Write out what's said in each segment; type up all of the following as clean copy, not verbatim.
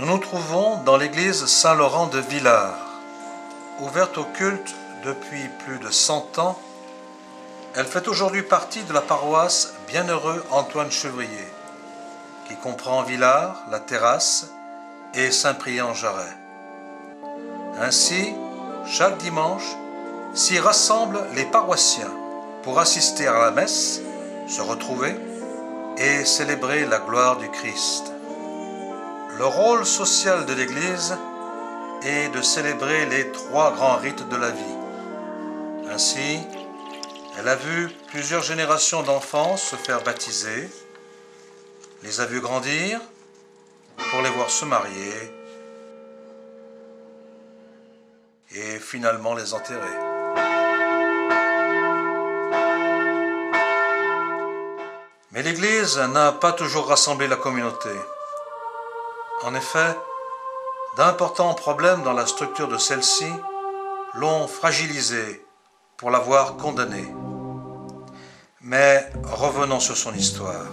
Nous nous trouvons dans l'église Saint-Laurent de Villars. Ouverte au culte depuis plus de 100 ans, elle fait aujourd'hui partie de la paroisse Bienheureux Antoine Chevrier, qui comprend Villars, La Terrasse et Saint-Priest-en-Jarret. Ainsi, chaque dimanche, s'y rassemblent les paroissiens pour assister à la messe, se retrouver et célébrer la gloire du Christ. Le rôle social de l'Église est de célébrer les 3 grands rites de la vie. Ainsi, elle a vu plusieurs générations d'enfants se faire baptiser, les a vus grandir pour les voir se marier et finalement les enterrer. Mais l'Église n'a pas toujours rassemblé la communauté. En effet, d'importants problèmes dans la structure de celle-ci l'ont fragilisée pour l'avoir condamnée. Mais revenons sur son histoire.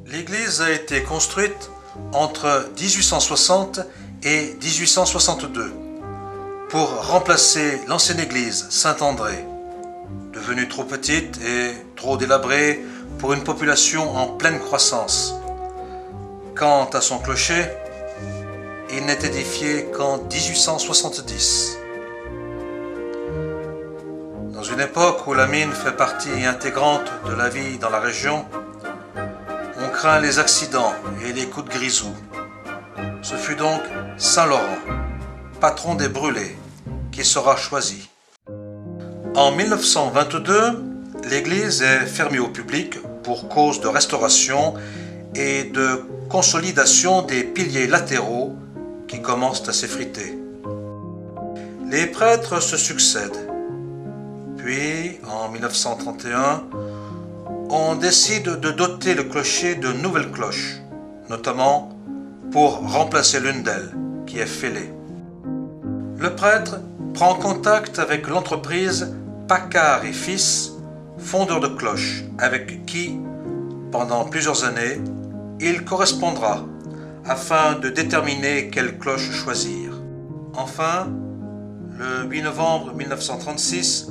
L'Église a été construite entre 1860 et 1862 pour remplacer l'ancienne église Saint-André, devenue trop petite et trop délabrée pour une population en pleine croissance. Quant à son clocher, il n'est édifié qu'en 1870. Dans une époque où la mine fait partie intégrante de la vie dans la région, on craint les accidents et les coups de grisou. Ce fut donc Saint-Laurent, patron des brûlés, qui sera choisi. En 1922, l'église est fermée au public pour cause de restauration et de consolidation des piliers latéraux qui commencent à s'effriter. Les prêtres se succèdent. Puis, en 1931, on décide de doter le clocher de nouvelles cloches, notamment pour remplacer l'une d'elles, qui est fêlée. Le prêtre prend contact avec l'entreprise Paccard et Fils, fondeur de cloches, avec qui, pendant plusieurs années, il correspondra afin de déterminer quelle cloche choisir. Enfin, le 8 novembre 1936,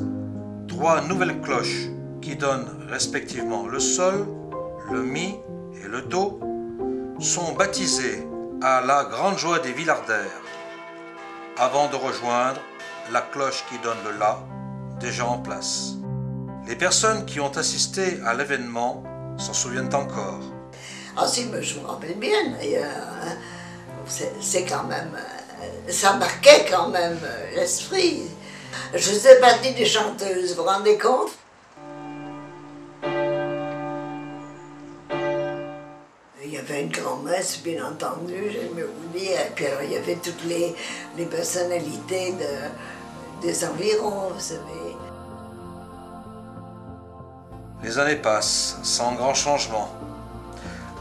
3 nouvelles cloches qui donnent respectivement le sol, le mi et le do sont baptisées à la grande joie des Villardaires, avant de rejoindre la cloche qui donne le la, déjà en place. Les personnes qui ont assisté à l'événement s'en souviennent encore. Ah si, mais je me rappelle bien, c'est quand même, ça marquait quand même l'esprit. Je faisais partie des chanteuses, vous vous rendez compte? Il y avait une grand-messe, bien entendu, je me dis, et puis alors, il y avait toutes les personnalités des environs, vous savez. Les années passent, sans grand changement.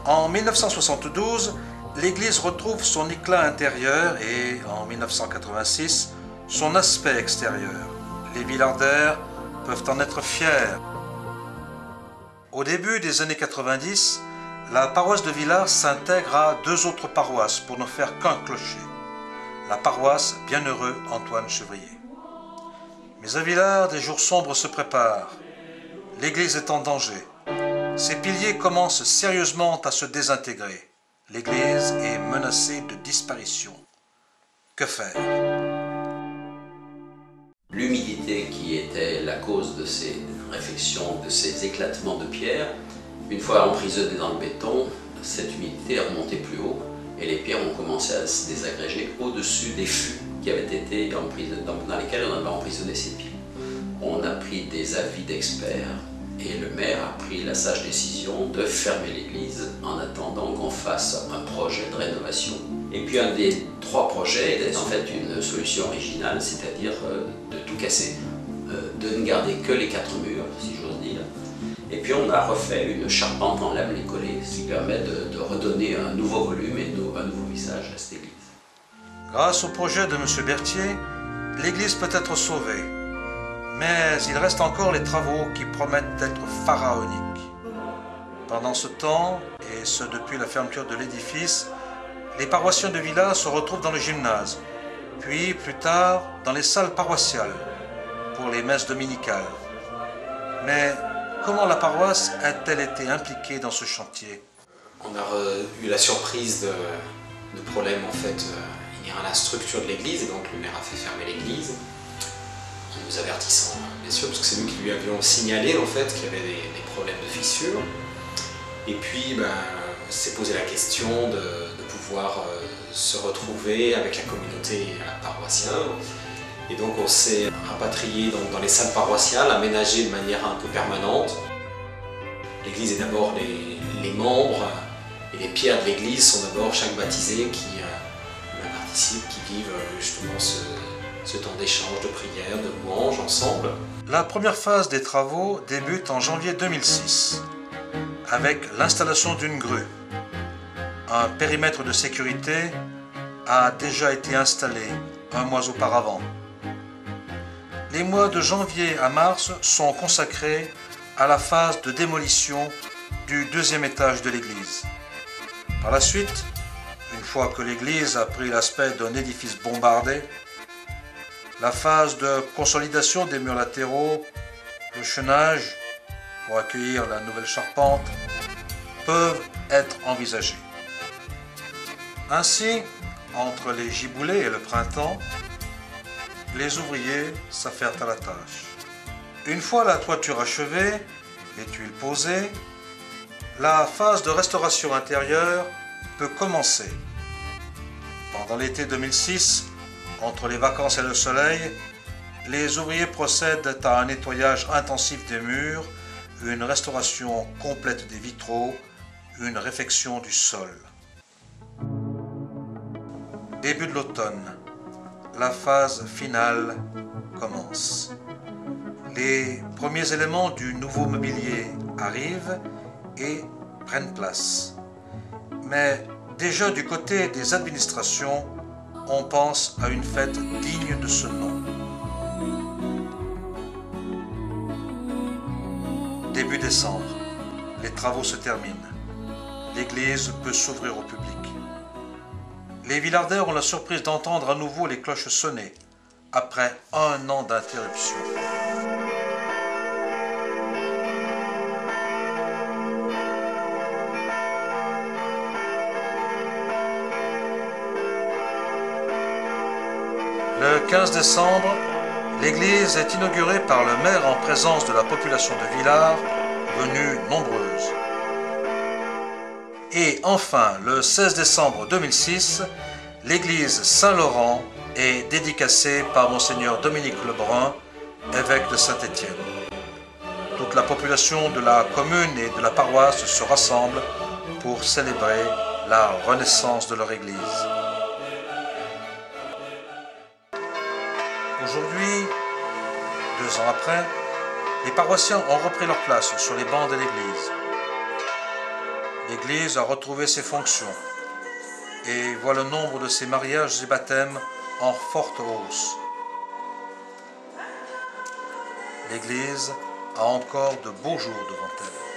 En 1972, l'église retrouve son éclat intérieur et, en 1986, son aspect extérieur. Les Villardaires peuvent en être fiers. Au début des années 90, la paroisse de Villars s'intègre à 2 autres paroisses pour ne faire qu'un clocher. La paroisse Bienheureux Antoine Chevrier. Mais à Villars, des jours sombres se préparent. L'église est en danger. Ses piliers commencent sérieusement à se désintégrer. L'église est menacée de disparition. Que faire? L'humidité qui était la cause de ces réflexions, de ces éclatements de pierre, une fois emprisonnée dans le béton, cette humidité est remontée plus haut et les pierres ont commencé à se désagréger au-dessus des fûts qui avaient été dans lesquels on avait emprisonné ces pierres. On a pris des avis d'experts et le maire a pris la sage décision de fermer l'église en attendant qu'on fasse un projet de rénovation. Et puis un des 3 projets est en fait une solution originale, c'est-à-dire de tout casser, de ne garder que les 4 murs, si j'ose dire. Et puis on a refait une charpente en lamelé collé, ce qui permet de redonner un nouveau volume et un nouveau visage à cette église. Grâce au projet de M. Berthier, l'église peut être sauvée. Mais il reste encore les travaux qui promettent d'être pharaoniques. Pendant ce temps, et ce depuis la fermeture de l'édifice, les paroissiens de Villars se retrouvent dans le gymnase, puis plus tard dans les salles paroissiales pour les messes dominicales. Mais comment la paroisse a-t-elle été impliquée dans ce chantier? On a eu la surprise de problèmes en fait inhérents à la structure de l'église, et donc le maire a fait fermer l'église en nous avertissant bien sûr, parce que c'est nous qui lui avions signalé en fait qu'il y avait des problèmes de fissures. Et puis s'est posé la question de pouvoir se retrouver avec la communauté paroissienne. Et donc on s'est rapatrié dans les salles paroissiales, aménagées de manière un peu permanente. L'église est d'abord les membres et les pierres de l'église sont d'abord chaque baptisé qui participe, qui vivent justement ce temps d'échange, de prière, de louange ensemble. La première phase des travaux débute en janvier 2006 avec l'installation d'une grue. Un périmètre de sécurité a déjà été installé un mois auparavant. Les mois de janvier à mars sont consacrés à la phase de démolition du deuxième étage de l'église. Par la suite, une fois que l'église a pris l'aspect d'un édifice bombardé, la phase de consolidation des murs latéraux, le chenage pour accueillir la nouvelle charpente, peuvent être envisagées. Ainsi, entre les giboulées et le printemps, les ouvriers s'affairent à la tâche. Une fois la toiture achevée, les tuiles posées, la phase de restauration intérieure peut commencer. Pendant l'été 2006, entre les vacances et le soleil, les ouvriers procèdent à un nettoyage intensif des murs, une restauration complète des vitraux, une réfection du sol. Début de l'automne, la phase finale commence. Les premiers éléments du nouveau mobilier arrivent et prennent place. Mais déjà du côté des administrations, on pense à une fête digne de ce nom. Début décembre, les travaux se terminent. L'église peut s'ouvrir au public. Les Villardaires ont la surprise d'entendre à nouveau les cloches sonner, après un an d'interruption. Le 15 décembre, l'église est inaugurée par le maire en présence de la population de Villars, venue nombreuse. Et enfin, le 16 décembre 2006, l'église Saint-Laurent est dédicacée par Monseigneur Dominique Lebrun, évêque de Saint-Étienne. Toute la population de la commune et de la paroisse se rassemble pour célébrer la renaissance de leur église. Aujourd'hui, 2 ans après, les paroissiens ont repris leur place sur les bancs de l'église. L'église a retrouvé ses fonctions et voit le nombre de ses mariages et baptêmes en forte hausse. L'église a encore de beaux jours devant elle.